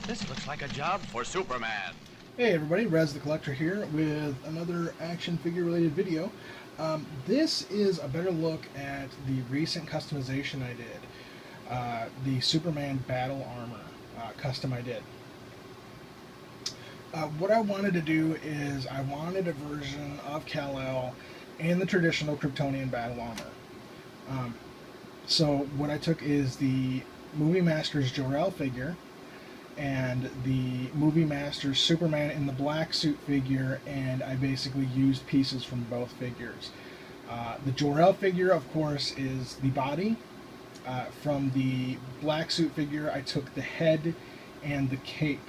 This looks like a job for Superman. Hey everybody, Rez the Collector here with another action figure related video. This is a better look at the recent customization I did. The Superman Battle Armor custom I did. What I wanted to do is I wanted a version of Kal-El and the traditional Kryptonian Battle Armor. So what I took is the Movie Masters Jor-El figure and the Movie Masters Superman in the black suit figure, and I basically used pieces from both figures. The Jor-El figure, of course, is the body. From the black suit figure, I took the head and the cape.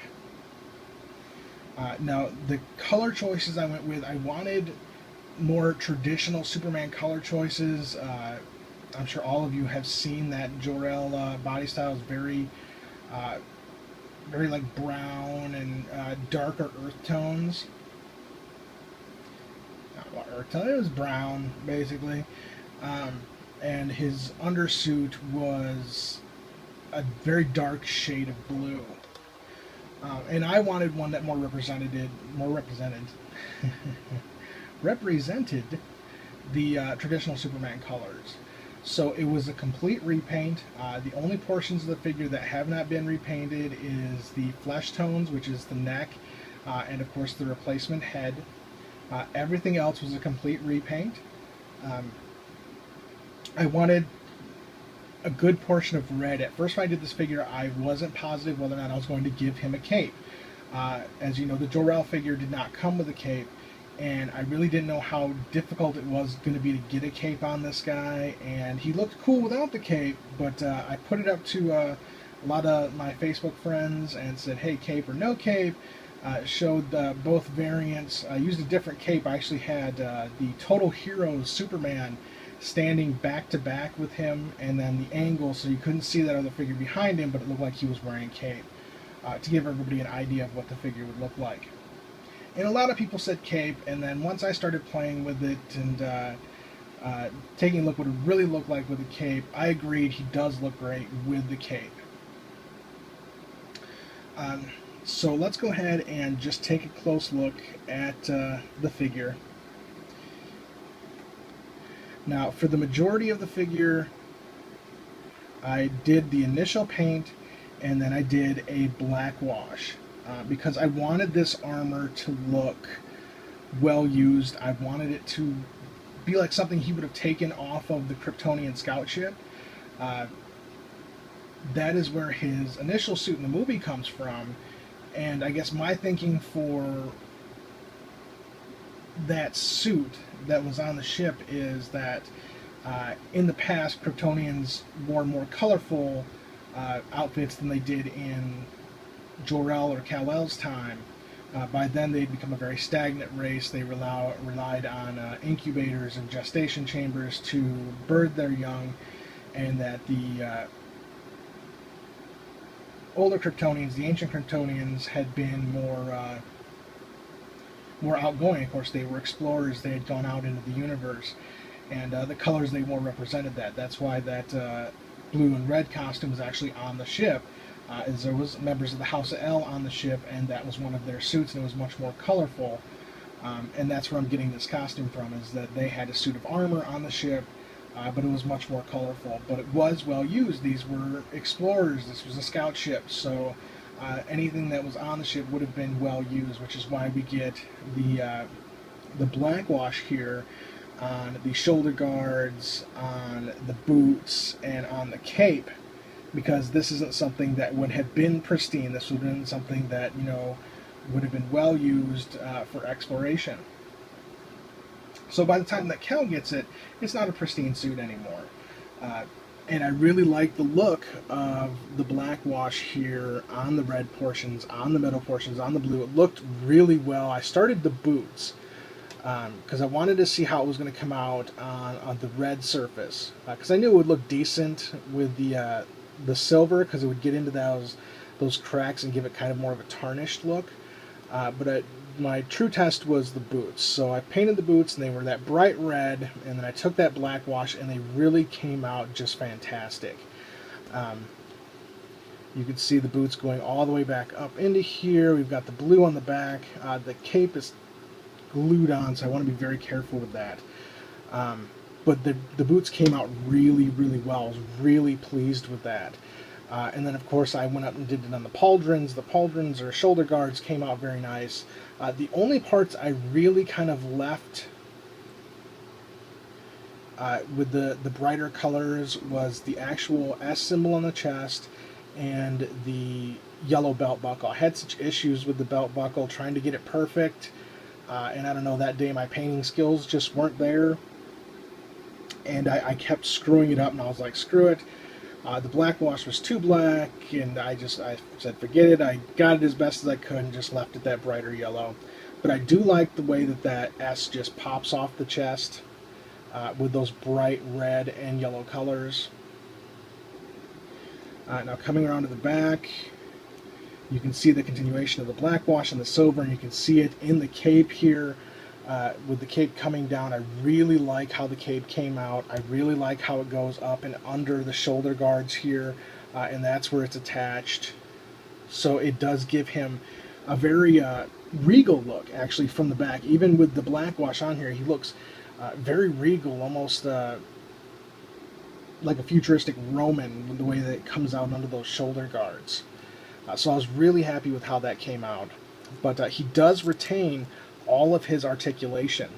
Now, the color choices I went with, I wanted more traditional Superman color choices. I'm sure all of you have seen that Jor-El body style is very like brown and darker earth tones. Not earth tone, it was brown basically. And his undersuit was a very dark shade of blue. And I wanted one that represented the traditional Superman colors. So it was a complete repaint. The only portions of the figure that have not been repainted is the flesh tones, which is the neck, and of course the replacement head. Everything else was a complete repaint. I wanted a good portion of red. At first when I did this figure, I wasn't positive whether or not I was going to give him a cape. As you know, the Jor-El figure did not come with a cape, and I really didn't know how difficult it was going to be to get a cape on this guy, and he looked cool without the cape, but I put it up to a lot of my Facebook friends and said, hey, cape or no cape. Showed both variants. I used a different cape. I actually had the Total Heroes Superman standing back to back with him, and then the angle so you couldn't see that other figure behind him, but it looked like he was wearing a cape, to give everybody an idea of what the figure would look like. And a lot of people said cape, and then once I started playing with it and taking a look what it really looked like with the cape, I agreed he does look great with the cape. So let's go ahead and just take a close look at the figure. Now, for the majority of the figure, I did the initial paint, and then I did a black wash. Because I wanted this armor to look well used. I wanted it to be like something he would have taken off of the Kryptonian scout ship. That is where his initial suit in the movie comes from, and I guess my thinking for that suit that was on the ship is that in the past Kryptonians wore more colorful outfits than they did in Jor-El or Kal-El's time. By then they'd become a very stagnant race. They relied on incubators and gestation chambers to birth their young, and that the older Kryptonians, the ancient Kryptonians, had been more outgoing. Of course, they were explorers. They had gone out into the universe, and the colors they wore represented that. That's why that blue and red costume was actually on the ship, as there was members of the House of El on the ship, and that was one of their suits, and it was much more colorful. And that's where I'm getting this costume from, is that they had a suit of armor on the ship, but it was much more colorful. But it was well used. These were explorers. This was a scout ship, so anything that was on the ship would have been well used, which is why we get the black wash here on the shoulder guards, on the boots, and on the cape, because this isn't something that would have been pristine. This would have been something that, you know, would have been well used for exploration. So by the time that Kel gets it, it's not a pristine suit anymore. And I really like the look of the black wash here on the red portions, on the metal portions, on the blue. It looked really well. I started the boots because I wanted to see how it was going to come out on the red surface, because I knew it would look decent with the silver, because it would get into those cracks and give it kind of more of a tarnished look. But my true test was the boots. So I painted the boots, and they were that bright red, and then I took that black wash, and they really came out just fantastic. You can see the boots going all the way back up into here. We've got the blue on the back. The cape is glued on, so I want to be very careful with that. But the boots came out really, really well. I was really pleased with that. And then, of course, I went up and did it on the pauldrons. The pauldrons or shoulder guards came out very nice. The only parts I really kind of left with the brighter colors was the actual S symbol on the chest and the yellow belt buckle. I had such issues with the belt buckle trying to get it perfect, and I don't know, that day my painting skills just weren't there, and I kept screwing it up, and I was like, screw it. The black wash was too black, and I said forget it. I got it as best as I could and just left it that brighter yellow. But I do like the way that S just pops off the chest with those bright red and yellow colors. Now coming around to the back, you can see the continuation of the black wash and the silver, and you can see it in the cape here. With the cape coming down, I really like how the cape came out. I really like how it goes up and under the shoulder guards here, and that's where it's attached. So it does give him a very regal look, actually, from the back. Even with the black wash on here, he looks very regal, almost like a futuristic Roman with the way that it comes out under those shoulder guards. So I was really happy with how that came out. But he does retain all of his articulation,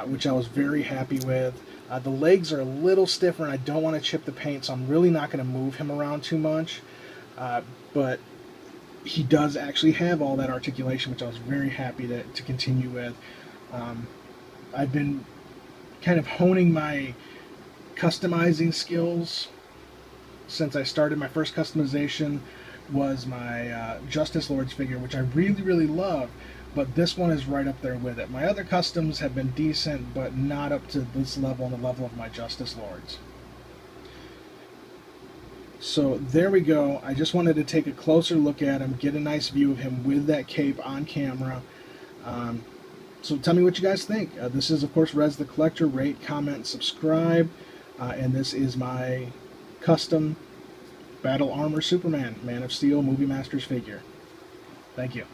which I was very happy with. The legs are a little stiffer, and I don't want to chip the paint, so I'm really not going to move him around too much. But he does actually have all that articulation, which I was very happy to continue with. I've been kind of honing my customizing skills since I started. My first customization was my Justice Lords figure, which I really, really love, but this one is right up there with it. My other customs have been decent, but not up to this level and the level of my Justice Lords. So there we go. I just wanted to take a closer look at him, get a nice view of him with that cape on camera. So tell me what you guys think. This is, of course, Rez the Collector. Rate, comment, subscribe. And this is my custom Battle Armor Superman, Man of Steel Movie Masters figure. Thank you.